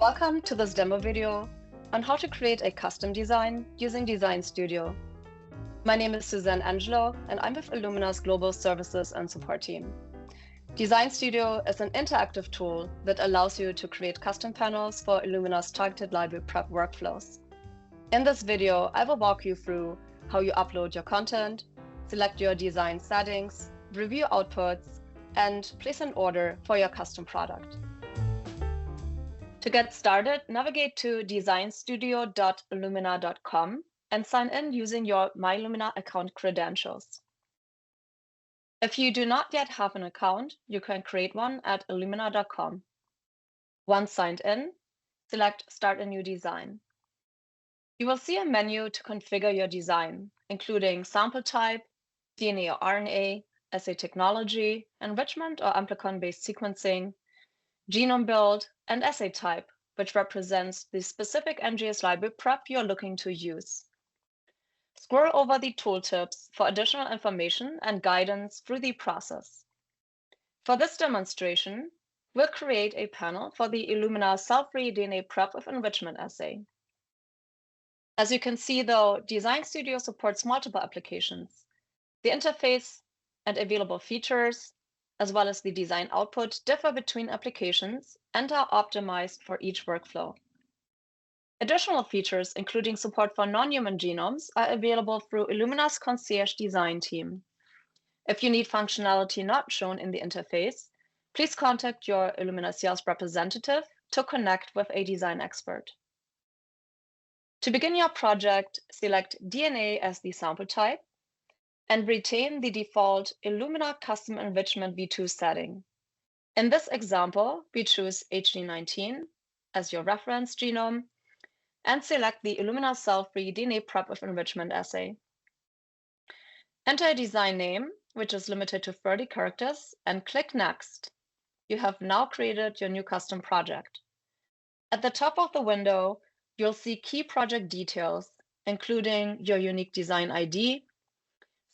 Welcome to this demo video on how to create a custom design using DesignStudio. My name is Suzanne Angelo, and I'm with Illumina's Global Services and Support team. DesignStudio is an interactive tool that allows you to create custom panels for Illumina's targeted library prep workflows. In this video, I will walk you through how you upload your content, select your design settings, review outputs, and place an order for your custom product. To get started, navigate to designstudio.illumina.com and sign in using your MyIllumina account credentials. If you do not yet have an account, you can create one at illumina.com. Once signed in, select Start a new design. You will see a menu to configure your design, including sample type, DNA or RNA, assay technology, enrichment or amplicon-based sequencing, genome build, and assay type, which represents the specific NGS library prep you're looking to use. Scroll over the tooltips for additional information and guidance through the process. For this demonstration, we'll create a panel for the Illumina cell-free DNA prep with enrichment assay. As you can see, though, DesignStudio supports multiple applications. The interface and available features, as well as the design output, differ between applications and are optimized for each workflow. Additional features, including support for non-human genomes, are available through Illumina's Concierge Design team. If you need functionality not shown in the interface, please contact your Illumina sales representative to connect with a design expert. To begin your project, select DNA as the sample type and retain the default Illumina Custom Enrichment v2 setting. In this example, we choose HD19 as your reference genome and select the Illumina cell-free DNA prep with enrichment assay. Enter a design name, which is limited to 30 characters, and click Next. You have now created your new custom project. At the top of the window, you'll see key project details, including your unique design ID,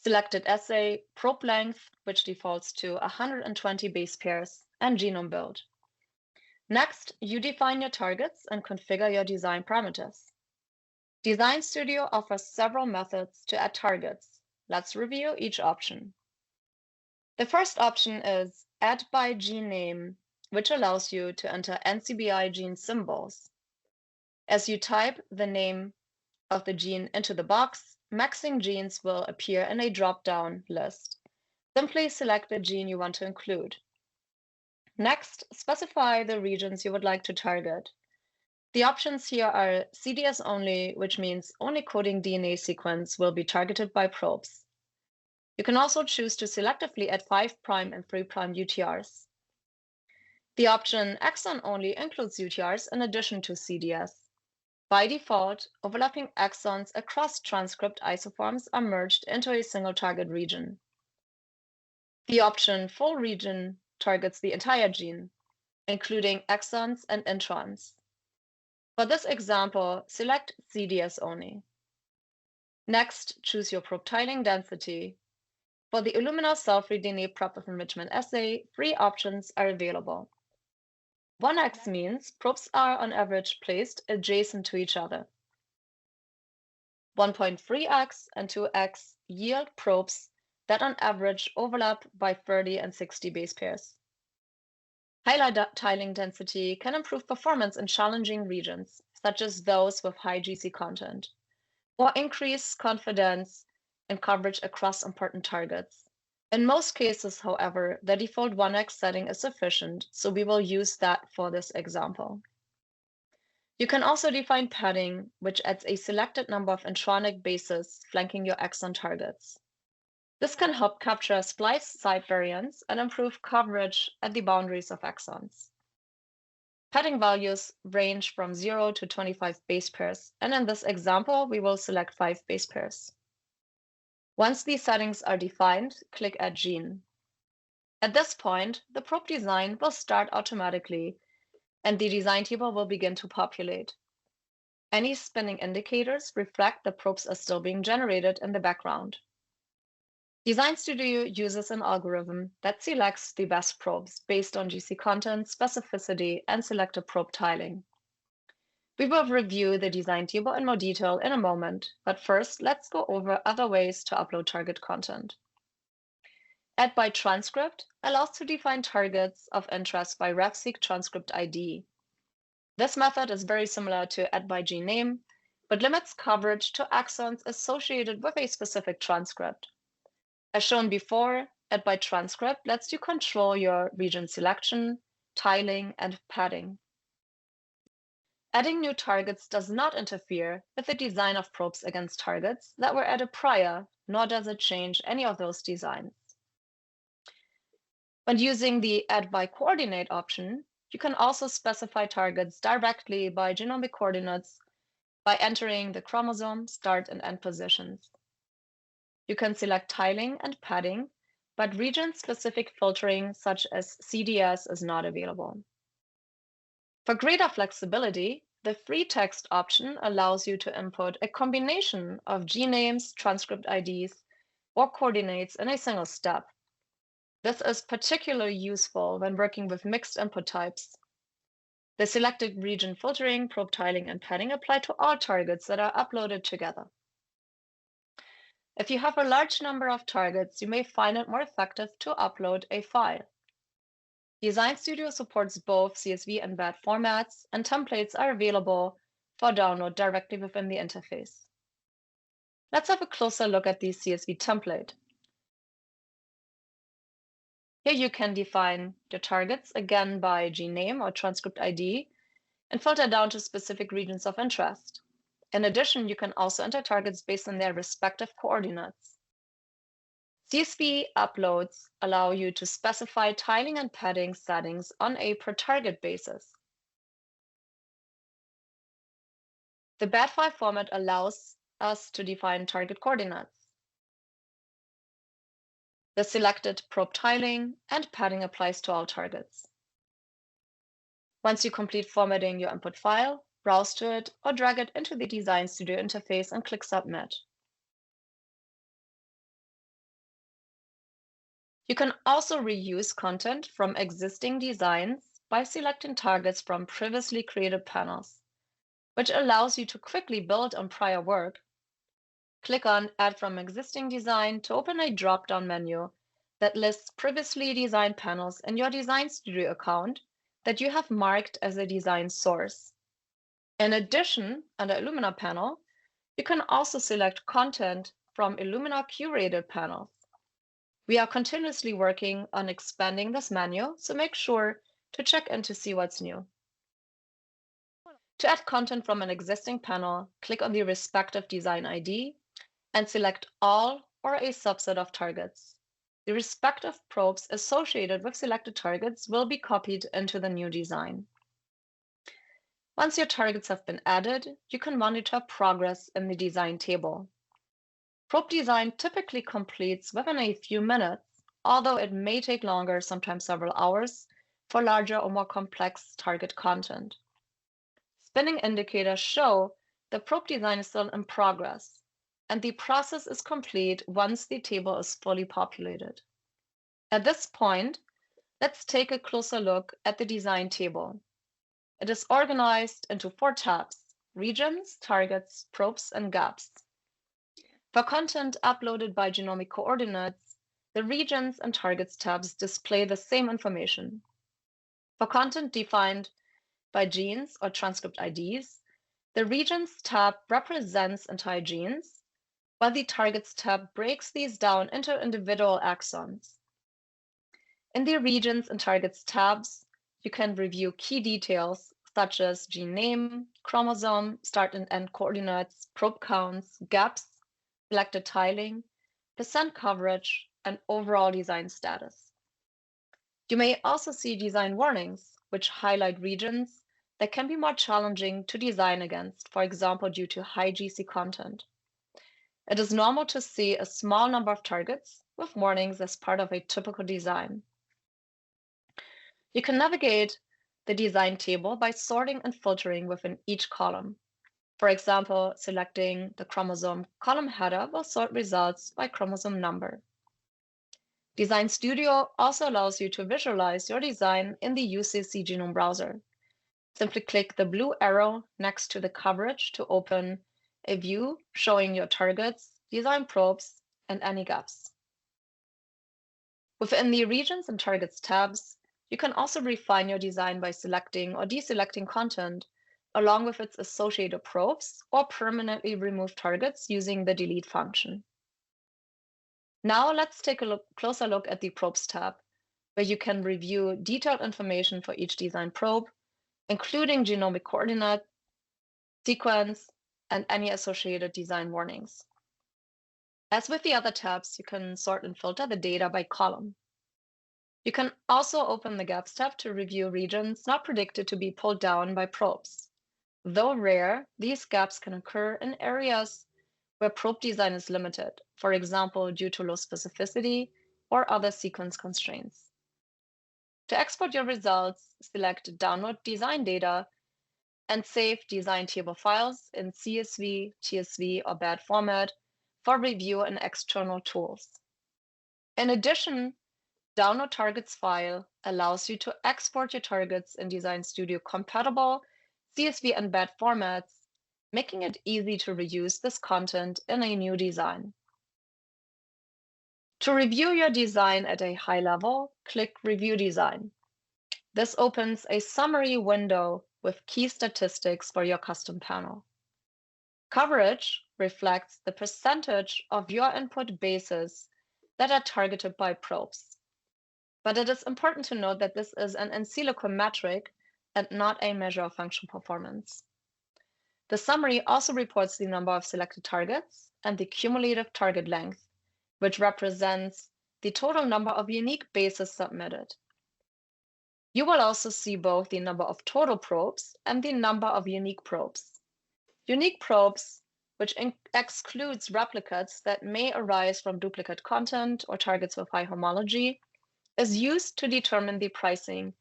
selected assay, probe length, which defaults to 120 base pairs, and genome build. Next, you define your targets and configure your design parameters. DesignStudio offers several methods to add targets. Let's review each option. The first option is Add by Gene Name, which allows you to enter NCBI gene symbols. As you type the name of the gene into the box, maxing genes will appear in a drop-down list. Simply select the gene you want to include. Next, specify the regions you would like to target. The options here are CDS only, which means only coding DNA sequence will be targeted by probes. You can also choose to selectively add 5' and 3' UTRs. The option exon only includes UTRs in addition to CDS. By default, overlapping exons across transcript isoforms are merged into a single target region. The option Full Region targets the entire gene, including exons and introns. For this example, select CDS only. Next, choose your probe tiling density. For the Illumina cell-free DNA prep with enrichment assay, 3 options are available. 1x means probes are on average placed adjacent to each other. 1.3x and 2x yield probes that on average overlap by 30 and 60 base pairs. Highlight tiling density can improve performance in challenging regions, such as those with high GC content, or increase confidence in coverage across important targets. In most cases, however, the default 1x setting is sufficient, so we will use that for this example. You can also define padding, which adds a selected number of intronic bases flanking your exon targets. This can help capture splice site variants and improve coverage at the boundaries of exons. Padding values range from 0 to 25 base pairs, and in this example, we will select 5 base pairs. Once these settings are defined, click Add Gene. At this point, the probe design will start automatically, and the design table will begin to populate. Any spinning indicators reflect the probes are still being generated in the background. DesignStudio uses an algorithm that selects the best probes based on GC content, specificity, and selected probe tiling. We will review the design table in more detail in a moment, but first let's go over other ways to upload target content. Add by transcript allows to define targets of interest by RefSeq transcript ID. This method is very similar to add by gene name, but limits coverage to exons associated with a specific transcript. As shown before, add by transcript lets you control your region selection, tiling, and padding. Adding new targets does not interfere with the design of probes against targets that were added prior, nor does it change any of those designs. When using the Add by Coordinate option, you can also specify targets directly by genomic coordinates by entering the chromosome start and end positions. You can select tiling and padding, but region-specific filtering such as CDS is not available. For greater flexibility, the free text option allows you to input a combination of gene names, transcript IDs, or coordinates in a single step. This is particularly useful when working with mixed input types. The selected region filtering, probe tiling, and padding apply to all targets that are uploaded together. If you have a large number of targets, you may find it more effective to upload a file. DesignStudio supports both CSV and BAT formats, and templates are available for download directly within the interface. Let's have a closer look at the CSV template. Here you can define your targets, again by gene name or transcript ID, and filter down to specific regions of interest. In addition, you can also enter targets based on their respective coordinates. CSV uploads allow you to specify tiling and padding settings on a per target basis. The BAT file format allows us to define target coordinates. The selected probe tiling and padding applies to all targets. Once you complete formatting your input file, browse to it or drag it into the DesignStudio interface and click Submit. You can also reuse content from existing designs by selecting targets from previously created panels, which allows you to quickly build on prior work. Click on Add from Existing Design to open a drop-down menu that lists previously designed panels in your DesignStudio account that you have marked as a design source. In addition, under Illumina panel, you can also select content from Illumina curated panels. We are continuously working on expanding this menu, so make sure to check in to see what's new. To add content from an existing panel, click on the respective design ID and select all or a subset of targets. The respective probes associated with selected targets will be copied into the new design. Once your targets have been added, you can monitor progress in the design table. Probe design typically completes within a few minutes, although it may take longer, sometimes several hours, for larger or more complex target content. Spinning indicators show the probe design is still in progress, and the process is complete once the table is fully populated. At this point, let's take a closer look at the design table. It is organized into 4 tabs: regions, targets, probes, and gaps. For content uploaded by genomic coordinates, the regions and targets tabs display the same information. For content defined by genes or transcript IDs, the regions tab represents entire genes, while the targets tab breaks these down into individual exons. In the regions and targets tabs, you can review key details such as gene name, chromosome, start and end coordinates, probe counts, gaps, selected tiling, percent coverage, and overall design status. You may also see design warnings, which highlight regions that can be more challenging to design against, for example, due to high GC content. It is normal to see a small number of targets with warnings as part of a typical design. You can navigate the design table by sorting and filtering within each column. For example, selecting the chromosome column header will sort results by chromosome number. DesignStudio also allows you to visualize your design in the UCC genome browser. Simply click the blue arrow next to the coverage to open a view showing your targets, design probes, and any gaps. Within the Regions and Targets tabs, you can also refine your design by selecting or deselecting content along with its associated probes, or permanently remove targets using the delete function. Now let's take a closer look at the Probes tab, where you can review detailed information for each design probe, including genomic coordinate, sequence, and any associated design warnings. As with the other tabs, you can sort and filter the data by column. You can also open the Gaps tab to review regions not predicted to be pulled down by probes. Though rare, these gaps can occur in areas where probe design is limited, for example, due to low specificity or other sequence constraints. To export your results, select Download Design Data and save design table files in CSV, TSV, or BAD format for review in external tools. In addition, Download Targets file allows you to export your targets in DesignStudio compatible CSV and BAD formats, making it easy to reuse this content in a new design. To review your design at a high level, click Review Design. This opens a summary window with key statistics for your custom panel. Coverage reflects the percentage of your input bases that are targeted by probes. But it is important to note that this is an in silico metric and not a measure of function performance. The summary also reports the number of selected targets and the cumulative target length, which represents the total number of unique bases submitted. You will also see both the number of total probes and the number of unique probes. Unique probes, which excludes replicates that may arise from duplicate content or targets with high homology, is used to determine the pricing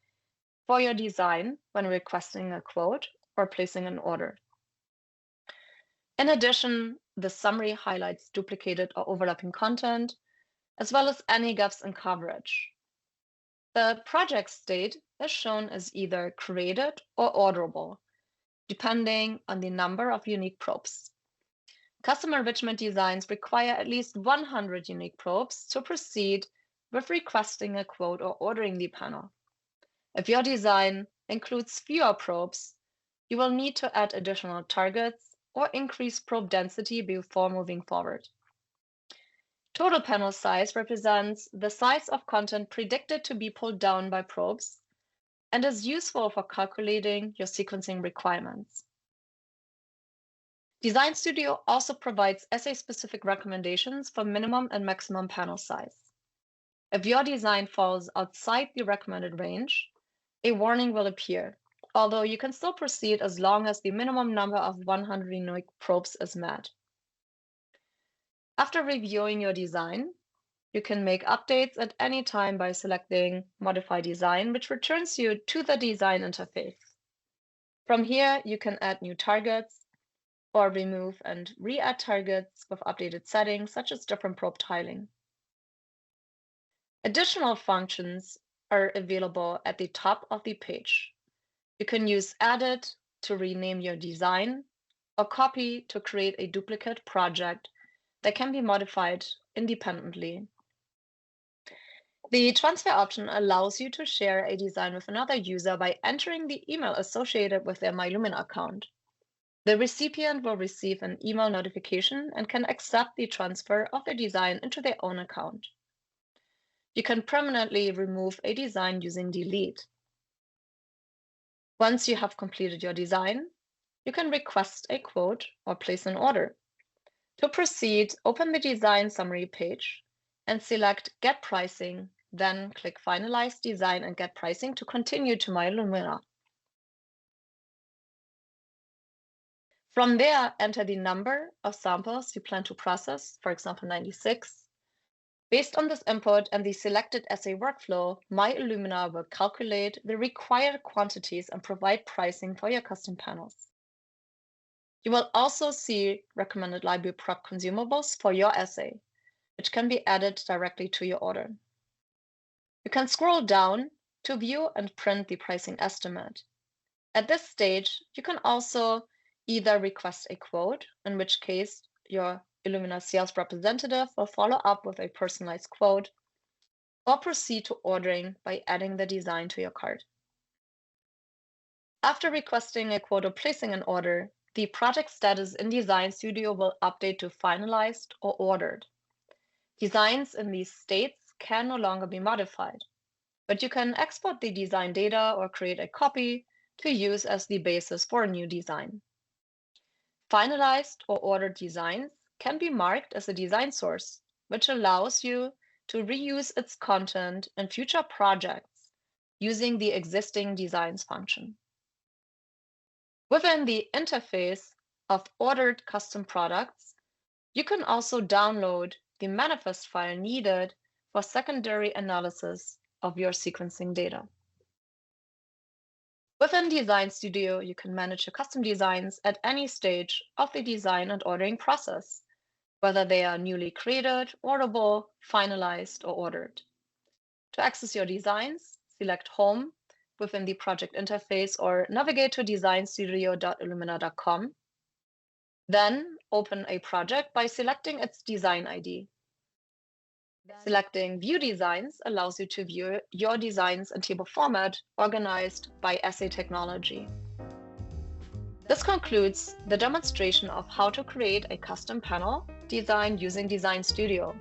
for your design when requesting a quote or placing an order. In addition, the summary highlights duplicated or overlapping content, as well as any gaps in coverage. The project state is shown as either created or orderable, depending on the number of unique probes. Custom enrichment designs require at least 100 unique probes to proceed with requesting a quote or ordering the panel. If your design includes fewer probes, you will need to add additional targets or increase probe density before moving forward. Total panel size represents the size of content predicted to be pulled down by probes and is useful for calculating your sequencing requirements. DesignStudio also provides assay-specific recommendations for minimum and maximum panel size. If your design falls outside the recommended range, a warning will appear, although you can still proceed as long as the minimum number of 100 unique probes is met. After reviewing your design, you can make updates at any time by selecting Modify Design, which returns you to the design interface. From here, you can add new targets or remove and re-add targets with updated settings, such as different probe tiling. Additional functions are available at the top of the page. You can use Edit to rename your design, or Copy to create a duplicate project that can be modified independently. The transfer option allows you to share a design with another user by entering the email associated with their Illumina account. The recipient will receive an email notification and can accept the transfer of their design into their own account. You can permanently remove a design using Delete. Once you have completed your design, you can request a quote or place an order. To proceed, open the design summary page and select Get Pricing, then click Finalize Design and Get Pricing to continue to My Illumina. From there, enter the number of samples you plan to process, for example, 96. Based on this input and the selected assay workflow, My Illumina will calculate the required quantities and provide pricing for your custom panels. You will also see recommended library prep consumables for your assay, which can be added directly to your order. You can scroll down to view and print the pricing estimate. At this stage, you can also either request a quote, in which case your Illumina sales representative will follow up with a personalized quote, or proceed to ordering by adding the design to your cart. After requesting a quote or placing an order, the project status in DesignStudio will update to finalized or ordered. Designs in these states can no longer be modified, but you can export the design data or create a copy to use as the basis for a new design. Finalized or ordered designs can be marked as a design source, which allows you to reuse its content in future projects using the existing designs function. Within the interface of ordered custom products, you can also download the manifest file needed for secondary analysis of your sequencing data. Within DesignStudio, you can manage your custom designs at any stage of the design and ordering process, whether they are newly created, orderable, finalized, or ordered. To access your designs, select Home within the project interface or navigate to designstudio.illumina.com. Then open a project by selecting its design ID. Selecting View Designs allows you to view your designs in table format organized by assay technology. This concludes the demonstration of how to create a custom panel design using DesignStudio.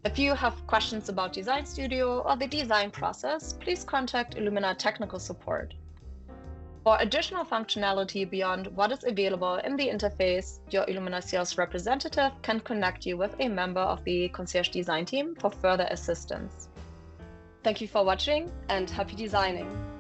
If you have questions about DesignStudio or the design process, please contact Illumina technical support. For additional functionality beyond what is available in the interface, your Illumina sales representative can connect you with a member of the Concierge Design team for further assistance. Thank you for watching and happy designing!